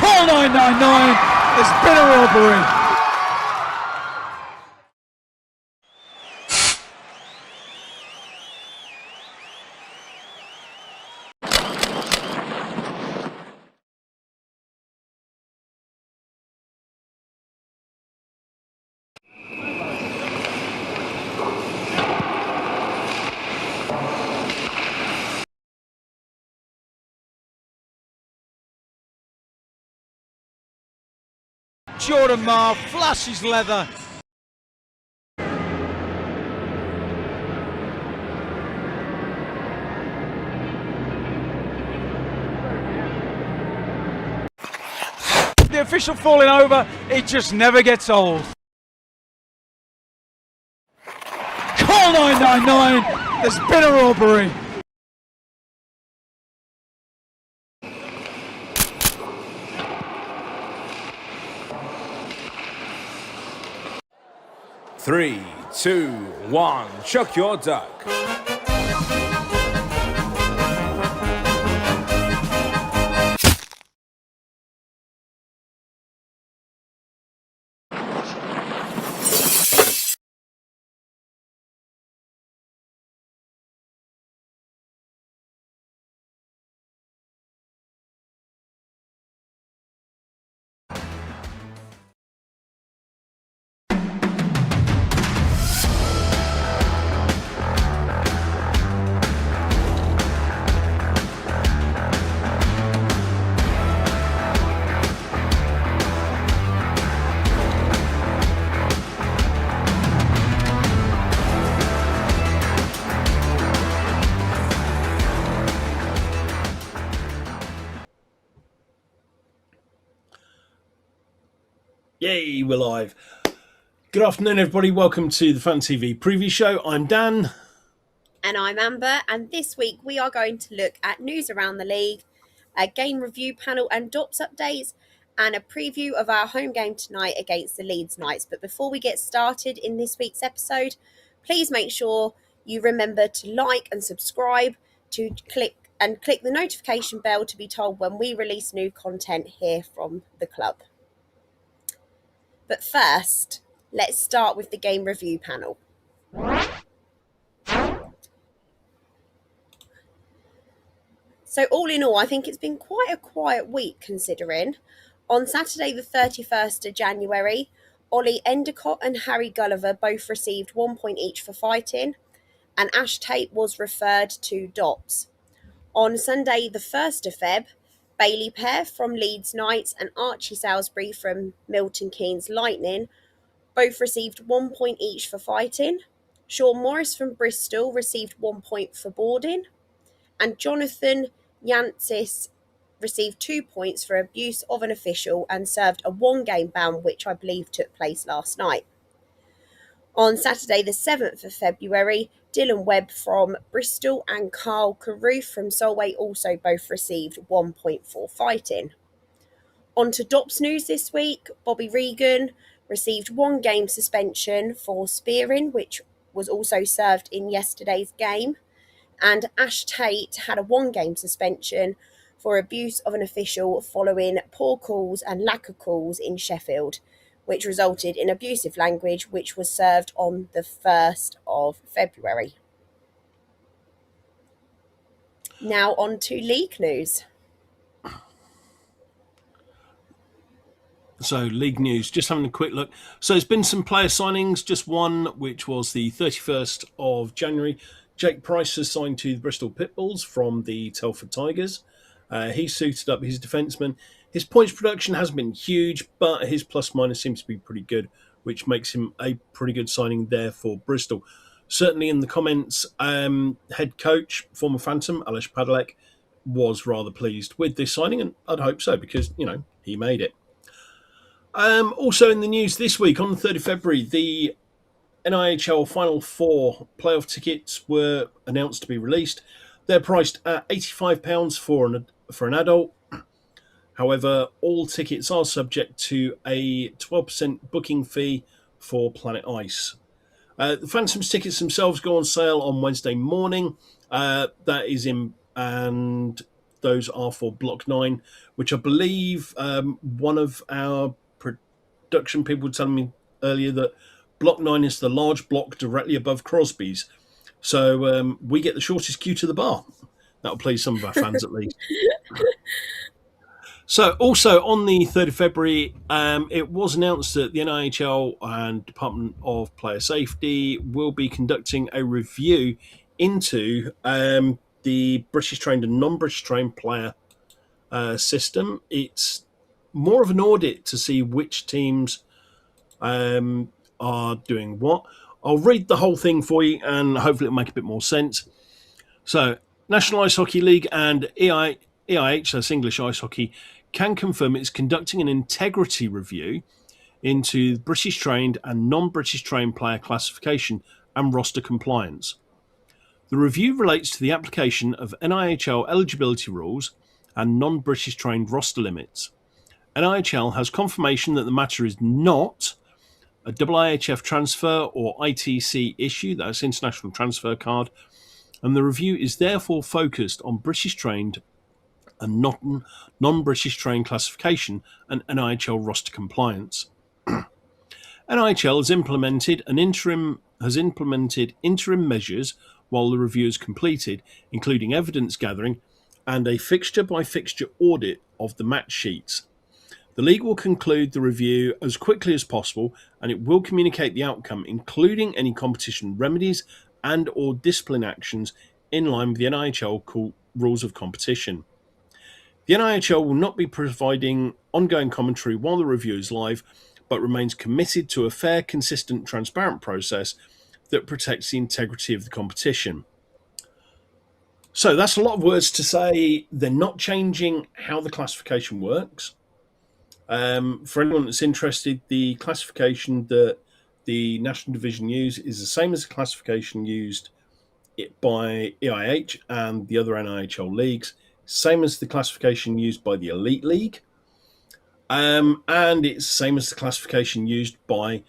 Call 999, there's been a robbery. Jordan Marr flashes leather. The official falling over, it just never gets old. Call 999, there's been a robbery. Three, two, one, chuck your duck. Yay, we're live. Good afternoon, everybody. Welcome to the PhanTV Preview Show. I'm Dan. And I'm Amber. And this week we are going to look at news around the league, a game review panel and DOPS updates, and a preview of our home game tonight against the Leeds Knights. But before we get started in this week's episode, please make sure you remember to like and subscribe, to click the notification bell to be told when we release new content here from the club. But first, let's start with the game review panel. So all in all, I think it's been quite a quiet week considering. On Saturday the 31st of January, Ollie Endicott and Harry Gulliver both received 1 point each for fighting, and Ash Tate was referred to DOPS. On Sunday the 1st of Feb, Bailey Pear from Leeds Knights and Archie Salisbury from Milton Keynes Lightning both received 1 point each for fighting. Sean Morris from Bristol received 1 point for boarding. And Jonathan Yantsis received 2 points for abuse of an official and served a 1-game ban, which I believe took place last night. On Saturday the 7th of February, Dylan Webb from Bristol and Carl Carruth from Solway also both received 1 point for fighting. On to DOPS news this week. Bobby Regan received 1 game suspension for spearing, which was also served in yesterday's game. And Ash Tate had a 1-game suspension for abuse of an official following poor calls and lack of calls in Sheffield, which resulted in abusive language, which was served on the 1st of February. Now on to league news. So, league news, just having a quick look. So, there's been some player signings, just one, which was the 31st of January. Jake Price has signed to the Bristol Pitbulls from the Telford Tigers. He suited up his defenceman. His points production hasn't been huge, but his plus minus seems to be pretty good, which makes him a pretty good signing there for Bristol. Certainly in the comments, head coach, former Phantom, Aleš Padalek, was rather pleased with this signing, and I'd hope so because, he made it. Also in the news this week, on the 3rd of February, the NIHL Final Four playoff tickets were announced to be released. They're priced at £85 for an adult. However, all tickets are subject to a 12% booking fee for Planet Ice. The Phantoms tickets themselves go on sale on Wednesday morning. That is in, and those are for Block 9, which I believe one of our production people were telling me earlier that Block 9 is the large block directly above Crosby's. So we get the shortest queue to the bar. That'll please some of our fans at least. So also on the 3rd of February, it was announced that the NIHL and Department of Player Safety will be conducting a review into the British trained and non-British trained player system. It's more of an audit to see which teams are doing what. I'll read the whole thing for you and hopefully it'll make a bit more sense. So, National Ice Hockey League and EIH, that's English Ice Hockey, can confirm it's conducting an integrity review into British trained and non-British trained player classification and roster compliance. The review relates to the application of NIHL eligibility rules and non-British trained roster limits. NIHL has confirmation that the matter is not a IIHF transfer or ITC issue, that's International Transfer Card, and the review is therefore focused on British trained and non-British trained classification and NIHL roster compliance. NIHL has implemented interim measures while the review is completed, including evidence gathering and a fixture-by-fixture audit of the match sheets. The league will conclude the review as quickly as possible, and it will communicate the outcome, including any competition remedies and or discipline actions in line with the NIHL rules of competition. The NIHL will not be providing ongoing commentary while the review is live, but remains committed to a fair, consistent, transparent process that protects the integrity of the competition. So that's a lot of words to say. They're not changing how the classification works. For anyone that's interested, the classification that the National Division use is the same as the classification used by EIH and the other NIHL leagues, same as the classification used by the Elite League, and it's the same as the classification used by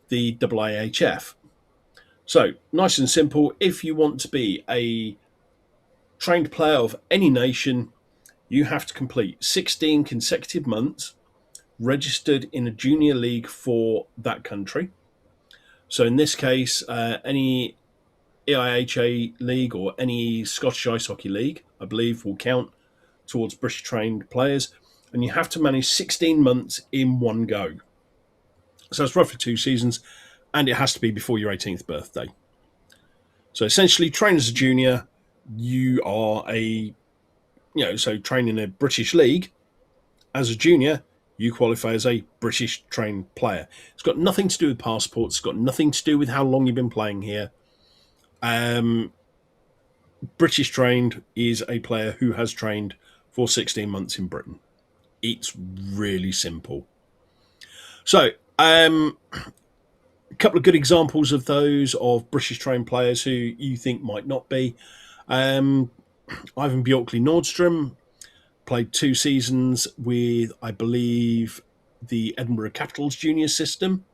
the IIHF. So, nice and simple. If you want to be a trained player of any nation, you have to complete 16 consecutive months registered in a junior league for that country. So in this case, any EIHA league or any Scottish Ice Hockey League, I believe, will count towards British trained players. And you have to manage 16 months in one go. So it's roughly 2 seasons, and it has to be before your 18th birthday. So essentially, train as a junior, you are so train in a British league. As a junior, you qualify as a British trained player. It's got nothing to do with passports. It's got nothing to do with how long you've been playing here. British trained is a player who has trained for 16 months in Britain. It's really simple. So, a couple of good examples of those of British trained players who you think might not be. Ivan Bjorkley Nordstrom played 2 seasons with, I believe, the Edinburgh Capitals junior system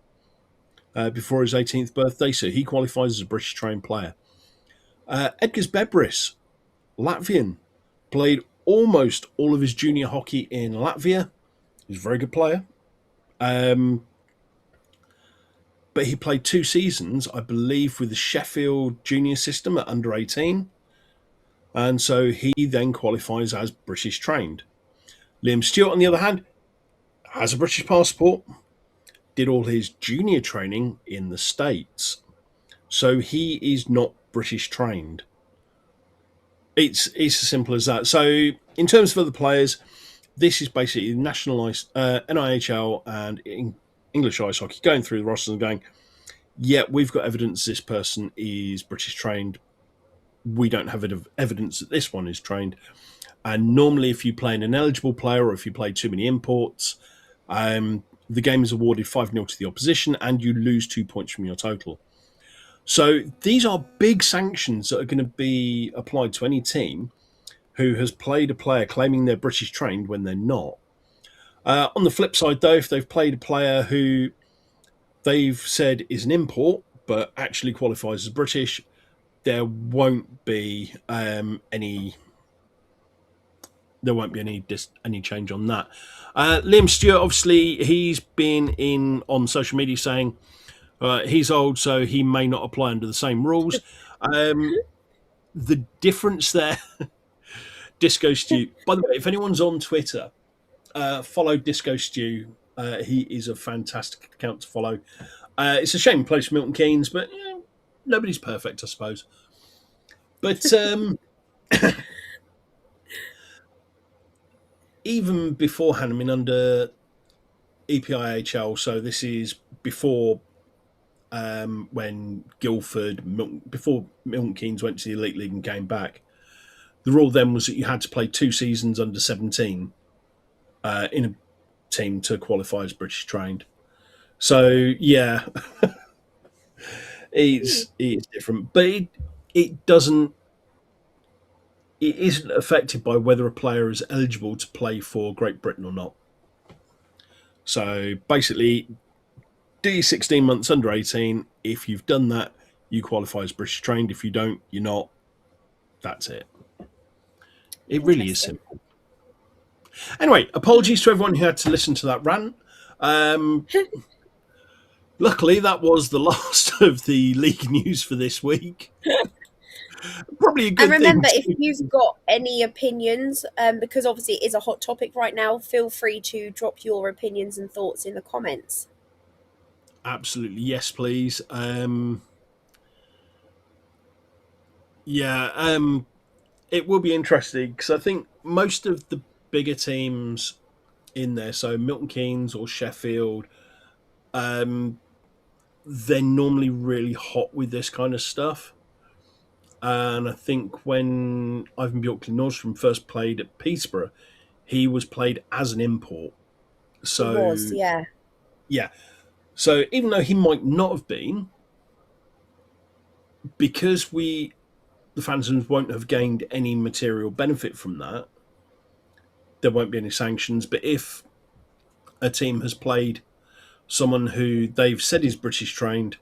before his 18th birthday, so he qualifies as a British trained player. Edgars Bebris, Latvian, played almost all of his junior hockey in Latvia. He's a very good player. But he played 2 seasons, I believe, with the Sheffield junior system at under 18. And so he then qualifies as British trained. Liam Stewart, on the other hand, has a British passport, did all his junior training in the States. So he is not British trained. It's as simple as that. So, in terms of other players, this is basically nationalised NIHL and English ice hockey going through the rosters and going, yeah, we've got evidence this person is British trained. We don't have evidence that this one is trained. And normally, if you play an ineligible player or if you play too many imports, the game is awarded 5-0 to the opposition and you lose 2 points from your total. So these are big sanctions that are going to be applied to any team who has played a player claiming they're British trained when they're not. On the flip side, though, if they've played a player who they've said is an import but actually qualifies as British, there won't be any change on that. Liam Stewart, obviously, he's been in on social media saying he's old, so he may not apply under the same rules. The difference there, Disco Stew. By the way, if anyone's on Twitter, follow Disco Stew. He is a fantastic account to follow. It's a shame he plays for Milton Keynes, but nobody's perfect, I suppose. But even beforehand, I mean, under EPIHL, so this is before when before Milton Keynes went to the Elite League and came back, the rule then was that you had to play 2 seasons under 17 in a team to qualify as British trained. So, yeah, it's different. But it doesn't... It isn't affected by whether a player is eligible to play for Great Britain or not. So, basically, do your 16 months under 18. If you've done that, you qualify as British trained. If you don't, you're not. That's it. It really is simple. Anyway, apologies to everyone who had to listen to that rant. Luckily, that was the last of the league news for this week. Probably a good thing. And remember, if you've got any opinions, because obviously it is a hot topic right now, feel free to drop your opinions and thoughts in the comments. Absolutely, yes, please. It will be interesting because I think most of the bigger teams in there, so Milton Keynes or Sheffield, they're normally really hot with this kind of stuff. And I think when Ivan Bjorklund Nordstrom first played at Peterborough, he was played as an import. So, he was, yeah. Yeah. So even though he might not have been, because the Phantoms won't have gained any material benefit from that, there won't be any sanctions. But if a team has played someone who they've said is British trained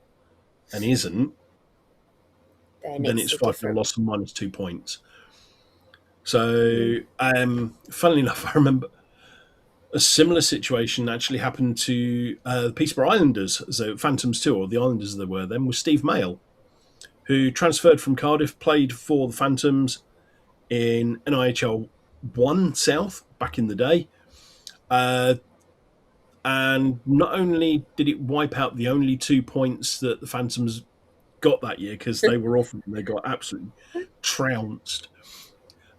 and isn't, then it's 5-0 loss and minus 2 points. So, funnily enough, I remember a similar situation actually happened to the Peterborough Islanders, so Phantoms 2, or the Islanders as they were then, was Steve Mayle, who transferred from Cardiff, played for the Phantoms in NIHL 1 South back in the day. And not only did it wipe out the only 2 points that the Phantoms got that year, because they were off and they got absolutely trounced,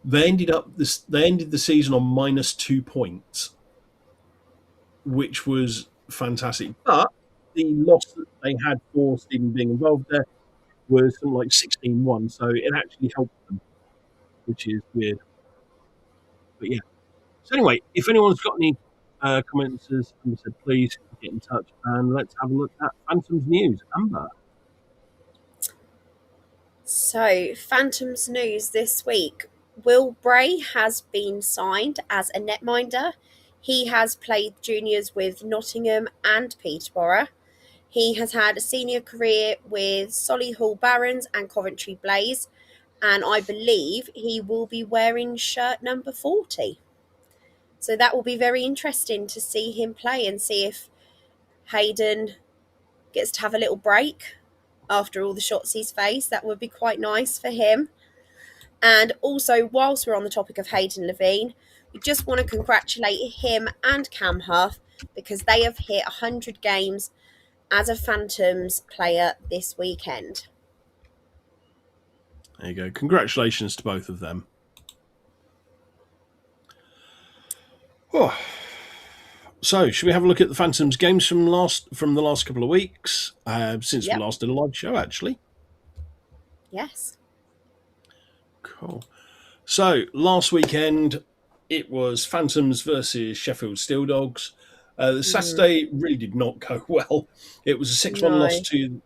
they ended the season on minus 2 points, which was fantastic. But the loss that they had for Stephen being involved there was something like 16-1, so it actually helped them, which is weird. But yeah. So anyway, if anyone's got any comments, as Amber said, please get in touch and let's have a look at Phantoms news. Amber. So, Phantoms news this week. Will Bray has been signed as a netminder. He has played juniors with Nottingham and Peterborough. He has had a senior career with Solihull Barons and Coventry Blaze, and I believe he will be wearing shirt number 40. So that will be very interesting to see him play and see if Hayden gets to have a little break after all the shots he's faced. That would be quite nice for him. And also, whilst we're on the topic of Hayden Levine, we just want to congratulate him and Cam Huff because they have hit 100 games as a Phantoms player this weekend. There you go. Congratulations to both of them. Oh. So, should we have a look at the Phantoms games from the last couple of weeks? Since we Yep. last did a live show, actually. Yes. Cool. So, last weekend, it was Phantoms versus Sheffield Steeldogs. The Saturday really did not go well. It was a 6-1 loss No. to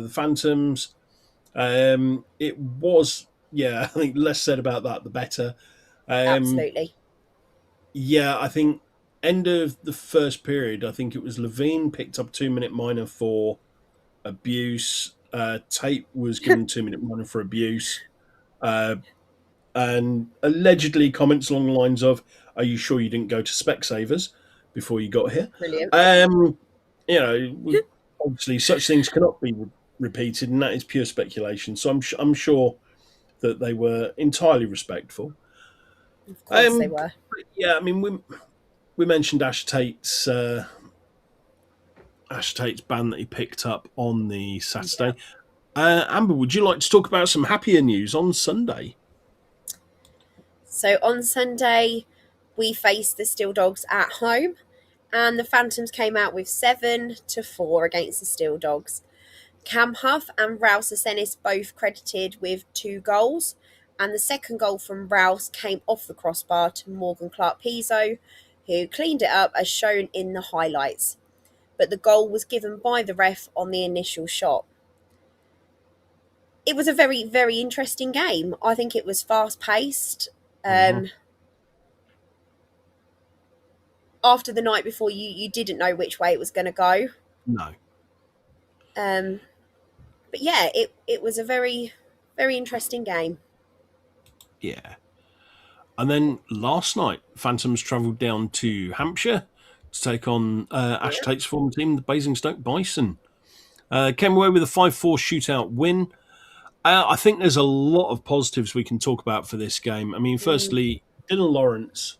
the Phantoms. It was, I think less said about that, the better. Absolutely. Yeah, I think end of the first period, I think it was Levine picked up 2-minute minor for abuse. Tate was given 2-minute minor for abuse. And allegedly comments along the lines of, "Are you sure you didn't go to Specsavers before you got here?" Brilliant. Obviously such things cannot be repeated, and that is pure speculation. So I'm sure that they were entirely respectful. Of course they were. Yeah, I mean, we mentioned Ash Tate's ban that he picked up on the Saturday. Amber, would you like to talk about some happier news on Sunday? So on Sunday, we faced the Steeldogs at home, and the Phantoms came out with 7-4 against the Steeldogs. Cam Huff and Rouse Asenis both credited with 2 goals, and the second goal from Rouse came off the crossbar to Morgan Clark-Pizzo, who cleaned it up as shown in the highlights. But the goal was given by the ref on the initial shot. It was a very, very interesting game. I think it was fast-paced. After the night before, you didn't know which way it was going to go. No. But yeah, it was a very, very interesting game. Yeah. And then last night, Phantoms travelled down to Hampshire to take on Ash Tate's former team, the Basingstoke Bison. Came away with a 5-4 shootout win. I think there's a lot of positives we can talk about for this game. I mean, firstly, Dylan Lawrence,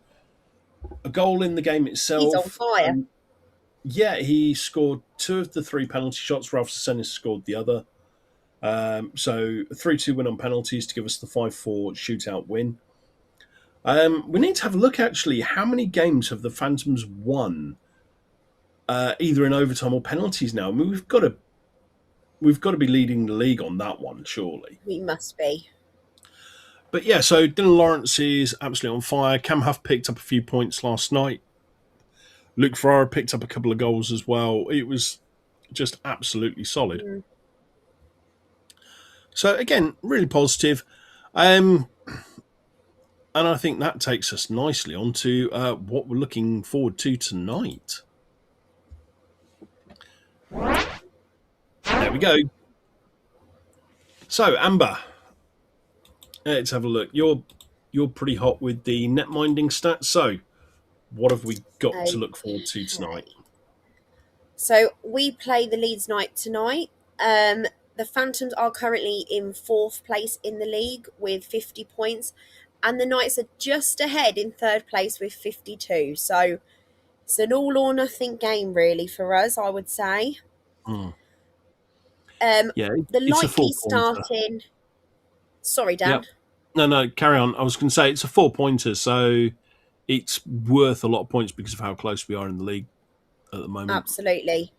a goal in the game itself. He's on fire. He scored 2 of the 3 penalty shots. Ralph Senis scored the other. So a 3-2 win on penalties to give us the 5-4 shootout win. We need to have a look, actually. How many games have the Phantoms won, either in overtime or penalties now? I mean, we've got to be leading the league on that one, surely. We must be. But yeah, so Dylan Lawrence is absolutely on fire. Cam Huff picked up a few points last night. Luke Ferrara picked up a couple of goals as well. It was just absolutely solid. So again, really positive. And I think that takes us nicely on to what we're looking forward to tonight. There we go. So, Amber, let's have a look. You're pretty hot with the net minding stats. So, what have we got to look forward to tonight? So we play the Leeds Knight tonight. The Phantoms are currently in 4th place in the league with 50 points, and the Knights are just ahead in 3rd place with 52. So it's an all or nothing game, really, for us, I would say. The likely starting. Sorry, Dan. Yep. No, carry on. I was going to say it's a 4-pointer, so it's worth a lot of points because of how close we are in the league at the moment. Absolutely.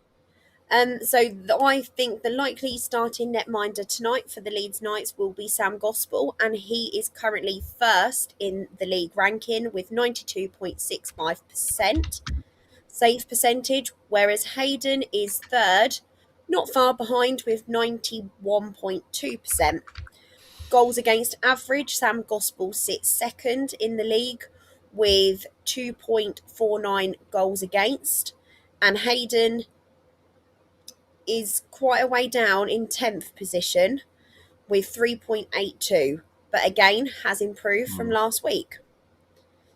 I think the likely starting netminder tonight for the Leeds Knights will be Sam Gospel, and he is currently 1st in the league ranking with 92.65% save percentage, whereas Hayden is 3rd, not far behind with 91.2%. Goals against average, Sam Gospel sits 2nd in the league with 2.49 goals against, and Hayden is quite a way down in 10th position with 3.82, but again has improved from last week.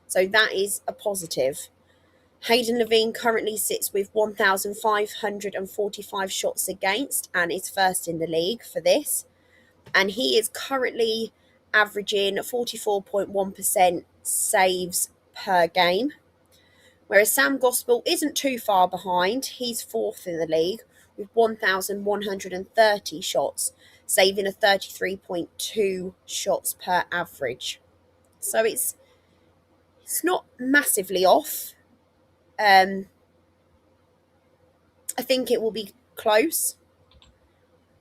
So that is a positive. Hayden Levine currently sits with 1,545 shots against and is 1st in the league for this. And he is currently averaging 44.1% saves per game. Whereas Sam Gospel isn't too far behind. He's 4th in the league with 1,130 shots, saving a 33.2 shots per average. So it's not massively off. I think it will be close.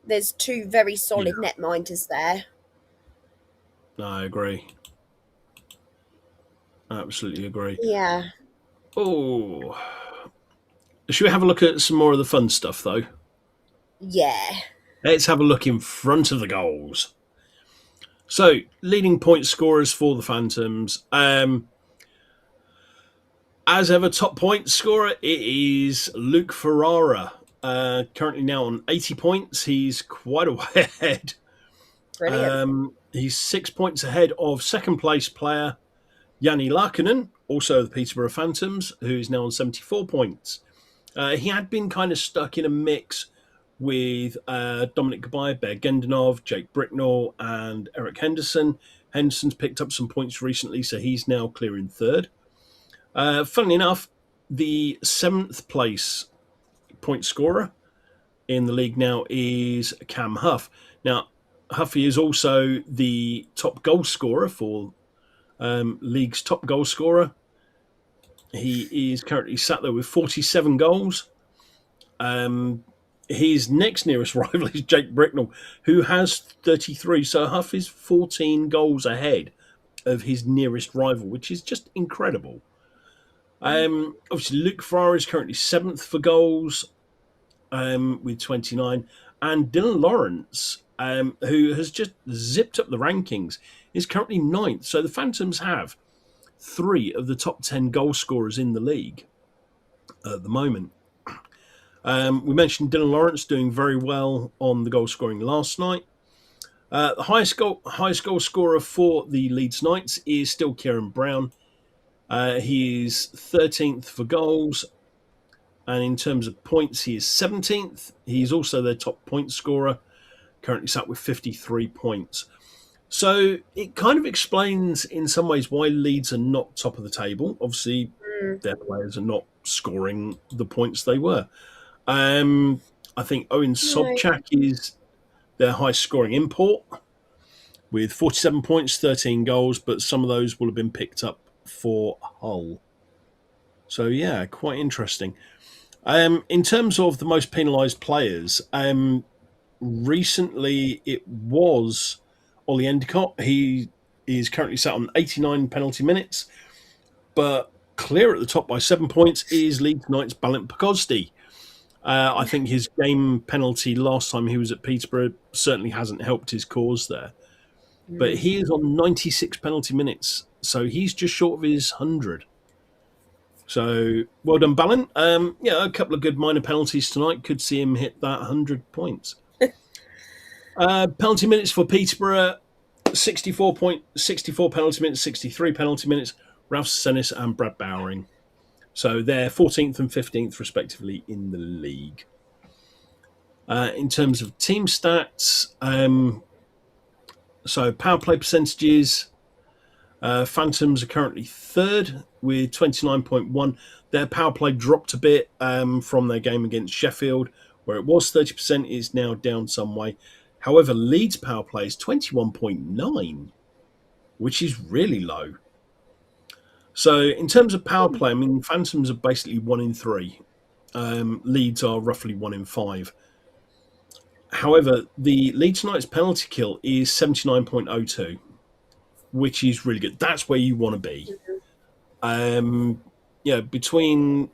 There's two very solid netminders there. No, I agree. Absolutely agree. Yeah. Oh, should we have a look at some more of the fun stuff, though? Yeah. Let's have a look in front of the goals. So, leading point scorers for the Phantoms. As ever, top point scorer, it is Luke Ferrara. Currently now on 80 points. He's quite a way ahead. Brilliant. He's 6 points ahead of second place player Jani Larkinen, also of the Peterborough Phantoms, who is now on 74 points. He had been kind of stuck in a mix with Dominic Gabai, Bear Gendanov, Jake Bricknell, and Eric Henderson. Henderson's picked up some points recently, so he's now clearing third. Funnily enough, the 7th place point scorer in the league now is Cam Huff. Now, Huffy is also the top goal scorer for league's top goal scorer. He is currently sat there with 47 goals. His next nearest rival is Jake Bricknell, who has 33. So Huff is 14 goals ahead of his nearest rival, which is just incredible. Obviously, Luke Ferrara is currently 7th for goals with 29. And Dylan Lawrence, who has just zipped up the rankings, is currently 9th. So the Phantoms have 3 of the top 10 goal scorers in the league at the moment. We mentioned Dylan Lawrence doing very well on the goal scoring last night. The highest goal scorer for the Leeds Knights is still Kieran Brown. He is 13th for goals. And in terms of points, he is 17th. He's also their top point scorer, currently sat with 53 points. So it kind of explains in some ways why Leeds are not top of the table. Obviously, their players are not scoring the points they were. I think Owen Sobchak is their highest scoring import with 47 points, 13 goals, but some of those will have been picked up for Hull. So, yeah, quite interesting. In terms of the most penalised players, recently it was Ollie Endicott. He is currently sat on 89 penalty minutes, but clear at the top by 7 points is Leeds Knights' Balint Pogosdi. I think his game penalty last time he was at Peterborough certainly hasn't helped his cause there. But he is on 96 penalty minutes, so he's just short of his 100. So, well done, Balint. A couple of good minor penalties tonight. Could see him hit that 100 points. Penalty minutes for Peterborough, 64 penalty minutes, 63 penalty minutes, Ralph Senis and Brad Bowering. So they're 14th and 15th, respectively, in the league. In terms of team stats, so power play percentages, Phantoms are currently 3rd with 29.1. Their power play dropped a bit from their game against Sheffield, where it was 30%, is now down some way. However, Leeds power play is 21.9, which is really low. So in terms of power play, I mean, Phantoms are basically 1 in 3. Leeds are roughly 1 in 5. However, the Leeds Knights penalty kill is 79.02, which is really good. That's where you want to be. Between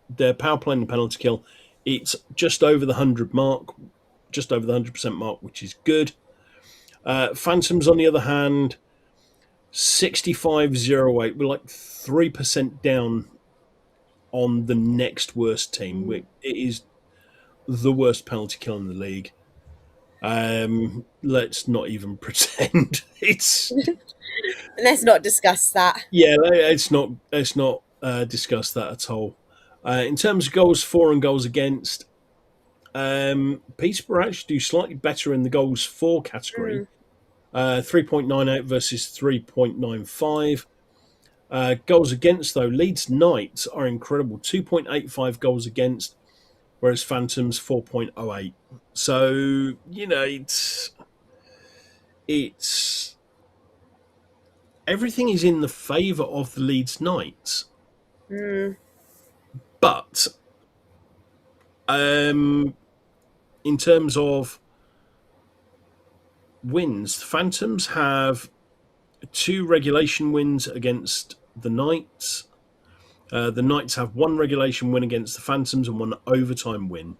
their power play and the penalty kill, it's just over the 100 mark, just over the 100% mark, which is good. Phantoms, on the other hand, 65.08. We're like 3% down on the next worst team. It is the worst penalty kill in the league. Let's not even pretend it's. Let's not discuss that. Yeah, let's not discuss that at all. In terms of goals for and goals against, Peterborough actually do slightly better in the goals for category. 3.98 versus 3.95. Goals against, though, Leeds Knights are incredible. 2.85 goals against whereas Phantoms 4.08. So, you know, it's everything is in the favour of the Leeds Knights. But in terms of wins, Phantoms have 2 regulation wins against the Knights. The Knights have 1 regulation win against the Phantoms and 1 overtime win.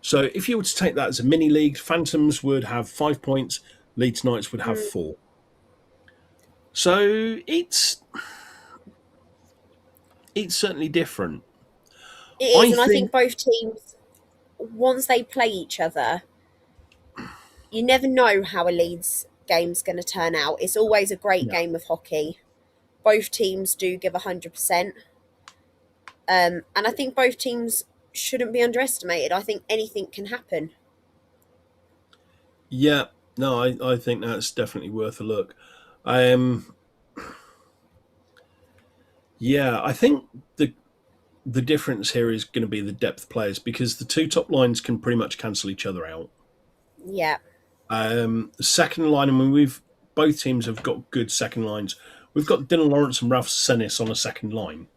So if you were to take that as a mini league, Phantoms would have 5 points, Leeds Knights would have 4. So it's certainly different. It is, and I think both teams, once they play each other, you never know how a Leeds game's going to turn out. It's always a great game of hockey. Both teams do give 100%. And I think both teams shouldn't be underestimated. I think anything can happen. Yeah, no, I think that's definitely worth a look. Yeah, I think the difference here is going to be the depth players, because the 2 top lines can pretty much cancel each other out. Yeah. The second line, I mean, both teams have got good second lines. We've got Dylan Lawrence and Ralph Senis on a second line.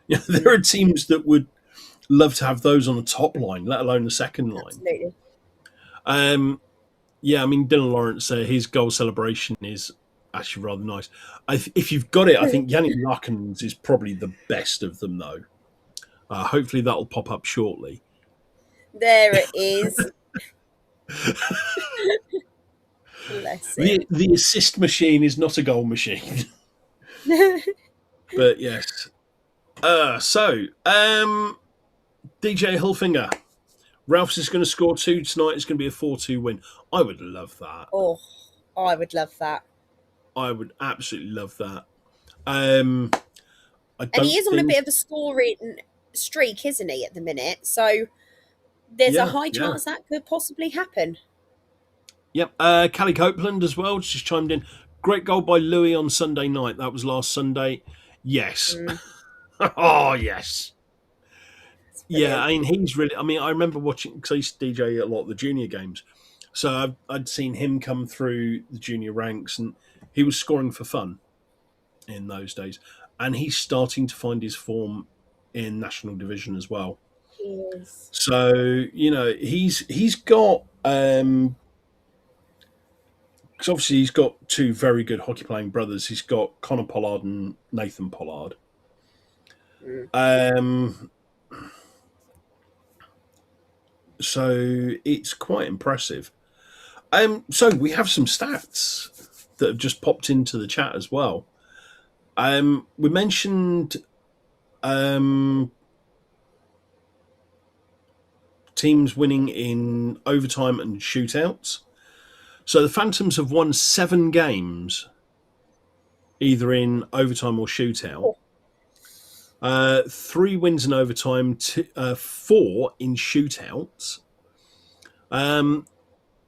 You know, there are teams that would love to have those on the top line, let alone the second line. Absolutely. Yeah, I mean, Dylan Lawrence, his goal celebration is actually rather nice. If you've got it, I think Yannick Larkins is probably the best of them, though. Hopefully that'll pop up shortly. There it is. Bless it. The assist machine is not a goal machine. But yes. DJ Hilfinger. Ralph's is going to score 2 tonight. It's going to be a 4-2 win. I would love that. Oh, I would love that. I would absolutely love that. And he is on a bit of a scoring streak, isn't he, at the minute? So there's a high chance that could possibly happen. Yep. Callie Copeland as well just chimed in. Great goal by Louis on Sunday night. That was last Sunday. Yes. Oh, yes. Yeah, I mean, he's really... I mean, I remember watching... Because I used to DJ a lot of the junior games. So I'd seen him come through the junior ranks, and he was scoring for fun in those days. And he's starting to find his form in National Division as well. He is. So, you know, he's got... because obviously he's got 2 very good hockey-playing brothers. He's got Connor Pollard and Nathan Pollard. So it's quite impressive. So we have some stats that have just popped into the chat as well. We mentioned teams winning in overtime and shootouts. So the Phantoms have won 7 games, either in overtime or shootout. 3 wins in overtime, 4 in shootouts. The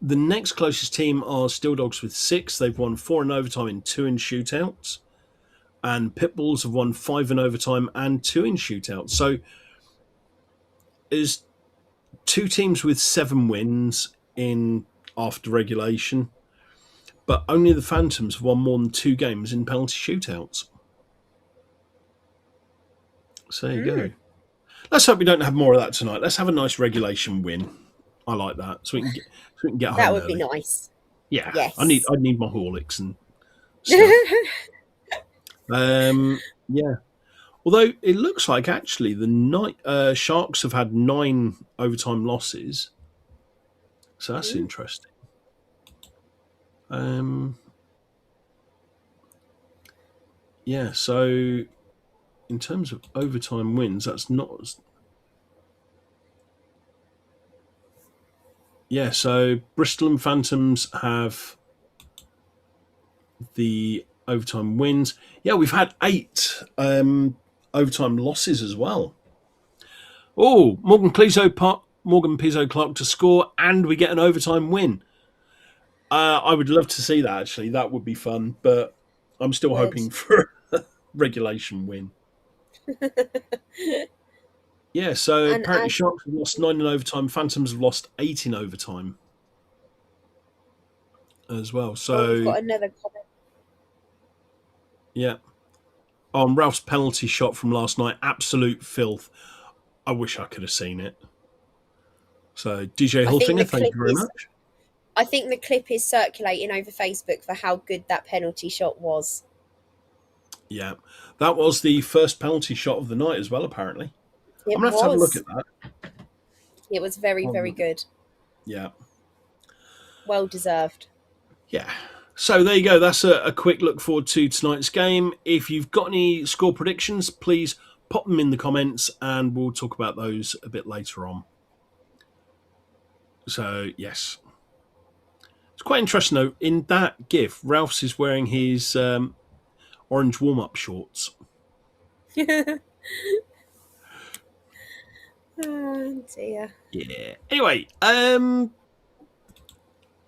next closest team are Steeldogs with 6. They've won 4 in overtime and 2 in shootouts. And Pitbulls have won 5 in overtime and 2 in shootouts. So there's 2 teams with 7 wins in after regulation, but only the Phantoms have won more than 2 games in penalty shootouts. So there you go. Let's hope we don't have more of that tonight. Let's have a nice regulation win. I like that. So we can get home. That would early. be nice. Yeah. Yes. I need my Horlicks and stuff. Yeah. Although it looks like actually the Sharks have had 9 overtime losses. So that's interesting. Yeah, so in terms of overtime wins, that's not... Yeah, so Bristol and Phantoms have the overtime wins. Yeah, we've had 8 overtime losses as well. Oh, Morgan Pizzo Clark to score, and we get an overtime win. I would love to see that, actually. That would be fun, but I'm still hoping for a regulation win. Yeah, so And apparently Sharks have lost 9 in overtime. Phantoms have lost 8 in overtime as well. So we've got another comment. yeah. Ralph's penalty shot from last night, absolute filth. I wish I could have seen it. So DJ Hilfinger, thank you very much. I think the clip is circulating over Facebook for how good that penalty shot was. Yeah, that was the first penalty shot of the night as well, apparently. It I'm going to have to have a look at that. It was very, very good. Yeah. Well deserved. Yeah. So there you go. That's a quick look forward to tonight's game. If you've got any score predictions, please pop them in the comments and we'll talk about those a bit later on. So, yes. It's quite interesting, though. In that GIF, Ralph's is wearing his orange warm-up shorts. Oh, dear. Yeah. Anyway,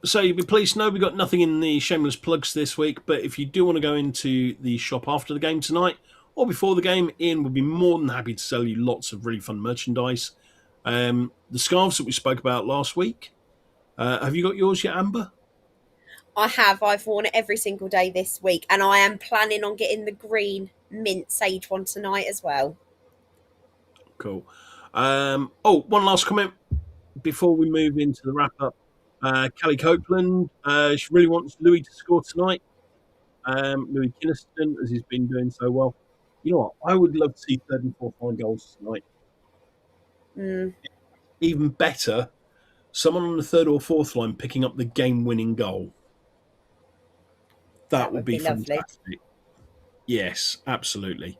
so you'll be pleased to know we've got nothing in the shameless plugs this week, but if you do want to go into the shop after the game tonight or before the game, Ian would be more than happy to sell you lots of really fun merchandise. The scarves that we spoke about last week, have you got yours yet, Amber? I have. I've worn it every single day this week, and I am planning on getting the green mint sage one tonight as well. Cool. One last comment before we move into the wrap-up. Kelly Copeland, she really wants Louis to score tonight. Louis Kinniston, as he's been doing so well. You know what? I would love to see third and fourth line goals tonight. Even better, someone on the third or fourth line picking up the game-winning goal. That would be fantastic. Lovely. Yes, absolutely.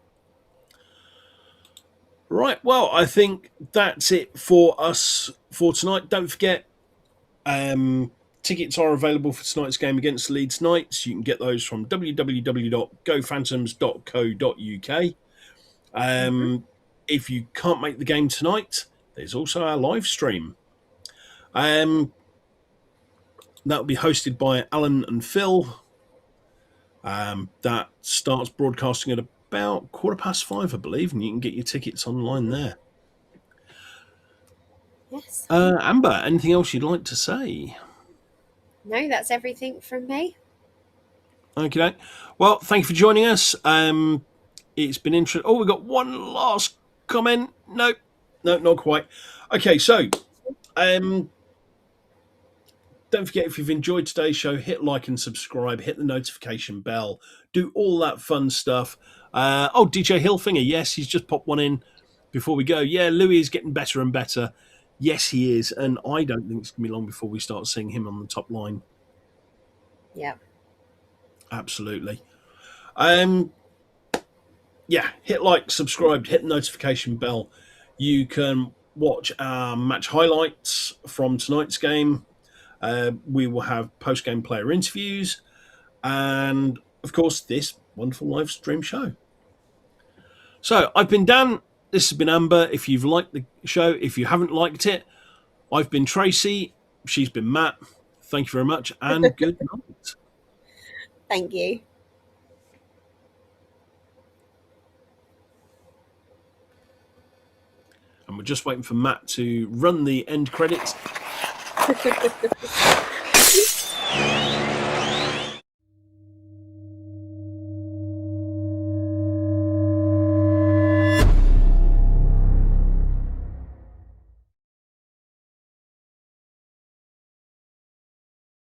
Right, well, I think that's it for us for tonight. Don't forget, tickets are available for tonight's game against Leeds Knights. You can get those from www.gophantoms.co.uk. If you can't make the game tonight, there's also our live stream. That will be hosted by Alan and Phil. That starts broadcasting at about 5:15, I believe, and you can get your tickets online there. Yes. Amber, anything else you'd like to say? No, that's everything from me. Okay. Well, thank you for joining us. It's been interesting. Oh, we've got one last comment. No, not quite. Okay, so don't forget, if you've enjoyed today's show, hit like and subscribe, hit the notification bell, do all that fun stuff. DJ Hilfinger, yes, he's just popped one in before we go. Yeah, Louis is getting better and better. Yes, he is. And I don't think it's going to be long before we start seeing him on the top line. Yeah. Absolutely. Hit like, subscribe, hit the notification bell. You can watch our match highlights from tonight's game. We will have post-game player interviews and, of course, this wonderful live stream show. So, I've been Dan. This has been Amber. If you've liked the show, if you haven't liked it, I've been Tracy. She's been Matt. Thank you very much and good night. Thank you. And we're just waiting for Matt to run the end credits.